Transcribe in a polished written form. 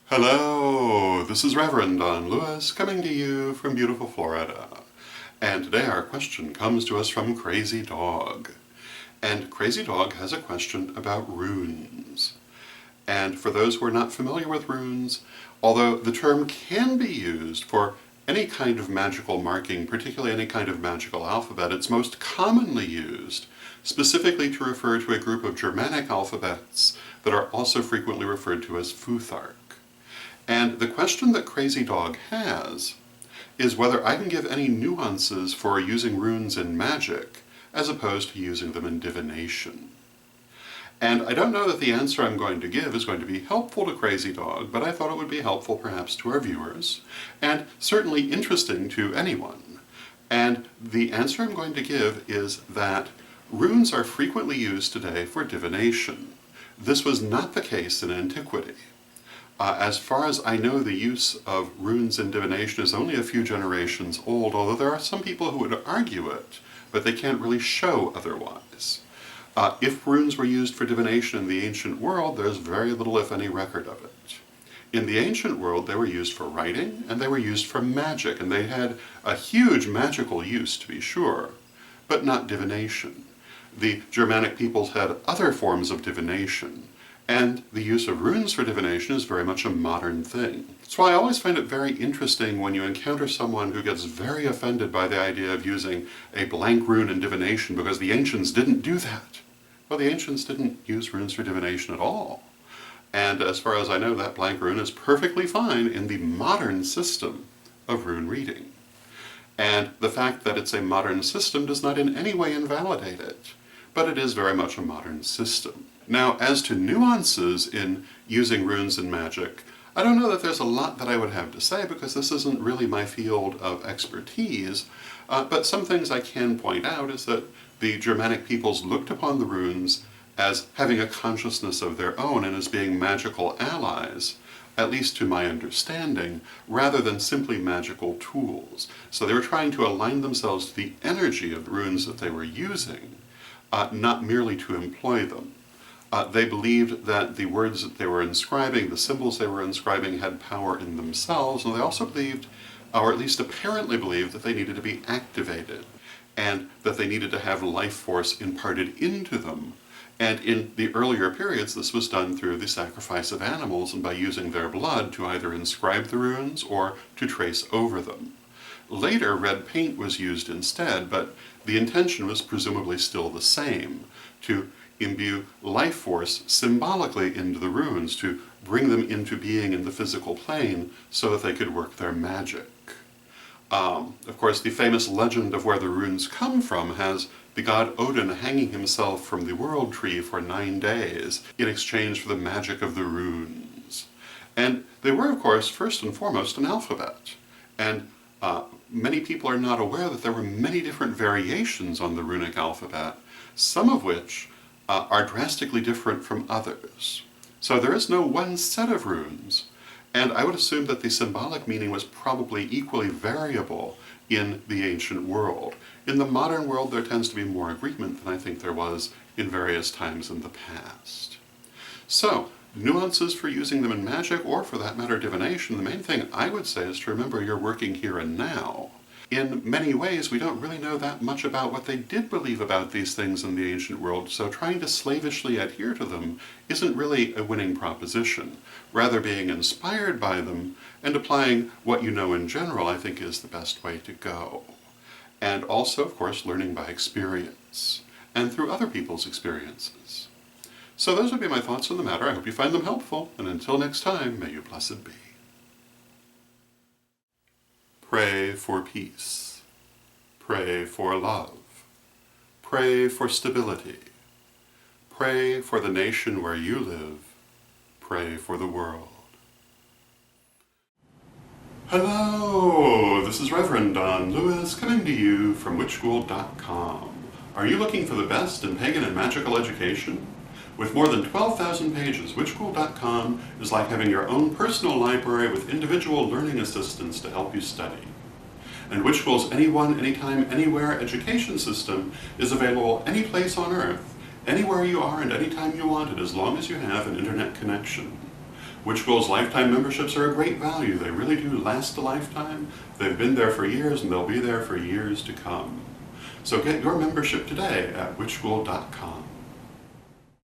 Hello, this is Reverend Don Lewis coming to you from beautiful Florida. And today our question comes to us from Crazy Dog. And Crazy Dog has a question about runes. And for those who are not familiar with runes, although the term can be used for any kind of magical marking, particularly any kind of magical alphabet, it's most commonly used specifically to refer to a group of Germanic alphabets that are also frequently referred to as Futhark. And the question that Crazy Dog has is whether I can give any nuances for using runes in magic as opposed to using them in divination. And I don't know that the answer I'm going to give is going to be helpful to Crazy Dog, but I thought it would be helpful perhaps to our viewers, and certainly interesting to anyone. And the answer I'm going to give is that runes are frequently used today for divination. This was not the case in antiquity. As far as I know, the use of runes in divination is only a few generations old, although there are some people who would argue it, but they can't really show otherwise. If runes were used for divination in the ancient world, there's very little, if any, record of it. In the ancient world, they were used for writing, and they were used for magic, and they had a huge magical use, to be sure, but not divination. The Germanic peoples had other forms of divination, and the use of runes for divination is very much a modern thing. That's why I always find it very interesting when you encounter someone who gets very offended by the idea of using a blank rune in divination because the ancients didn't do that. Well, the ancients didn't use runes for divination at all. And as far as I know, that blank rune is perfectly fine in the modern system of rune reading. And the fact that it's a modern system does not in any way invalidate it, but it is very much a modern system. Now, as to nuances in using runes in magic, I don't know that there's a lot that I would have to say because this isn't really my field of expertise, but some things I can point out is that the Germanic peoples looked upon the runes as having a consciousness of their own and as being magical allies, at least to my understanding, rather than simply magical tools. So they were trying to align themselves to the energy of the runes that they were using, not merely to employ them. They believed that the words that they were inscribing, the symbols they were inscribing, had power in themselves, and they also believed, or at least apparently believed, that they needed to be activated, and that they needed to have life force imparted into them. And in the earlier periods, this was done through the sacrifice of animals and by using their blood to either inscribe the runes or to trace over them. Later, red paint was used instead, but the intention was presumably still the same, to imbue life force symbolically into the runes, to bring them into being in the physical plane so that they could work their magic. Of course, the famous legend of where the runes come from has the god Odin hanging himself from the world tree for 9 days in exchange for the magic of the runes. And they were, of course, first and foremost an alphabet. And many people are not aware that there were many different variations on the runic alphabet, some of which are drastically different from others. So there is no one set of runes, and I would assume that the symbolic meaning was probably equally variable in the ancient world. In the modern world, there tends to be more agreement than I think there was in various times in the past. So, nuances for using them in magic, or for that matter divination, the main thing I would say is to remember you're working here and now. In many ways, we don't really know that much about what they did believe about these things in the ancient world, so trying to slavishly adhere to them isn't really a winning proposition. Rather, being inspired by them and applying what you know in general, I think, is the best way to go. And also, of course, learning by experience, and through other people's experiences. So those would be my thoughts on the matter. I hope you find them helpful, and until next time, may you blessed be. Pray for peace. Pray for love. Pray for stability. Pray for the nation where you live. Pray for the world. Hello, this is Reverend Don Lewis coming to you from witchschool.com. Are you looking for the best in pagan and magical education? With more than 12,000 pages, witchschool.com is like having your own personal library with individual learning assistants to help you study. And Witchschool's Anyone, Anytime, Anywhere education system is available any place on Earth, anywhere you are and anytime you want it, as long as you have an internet connection. Witch School's lifetime memberships are a great value. They really do last a lifetime. They've been there for years and they'll be there for years to come. So get your membership today at witchschool.com.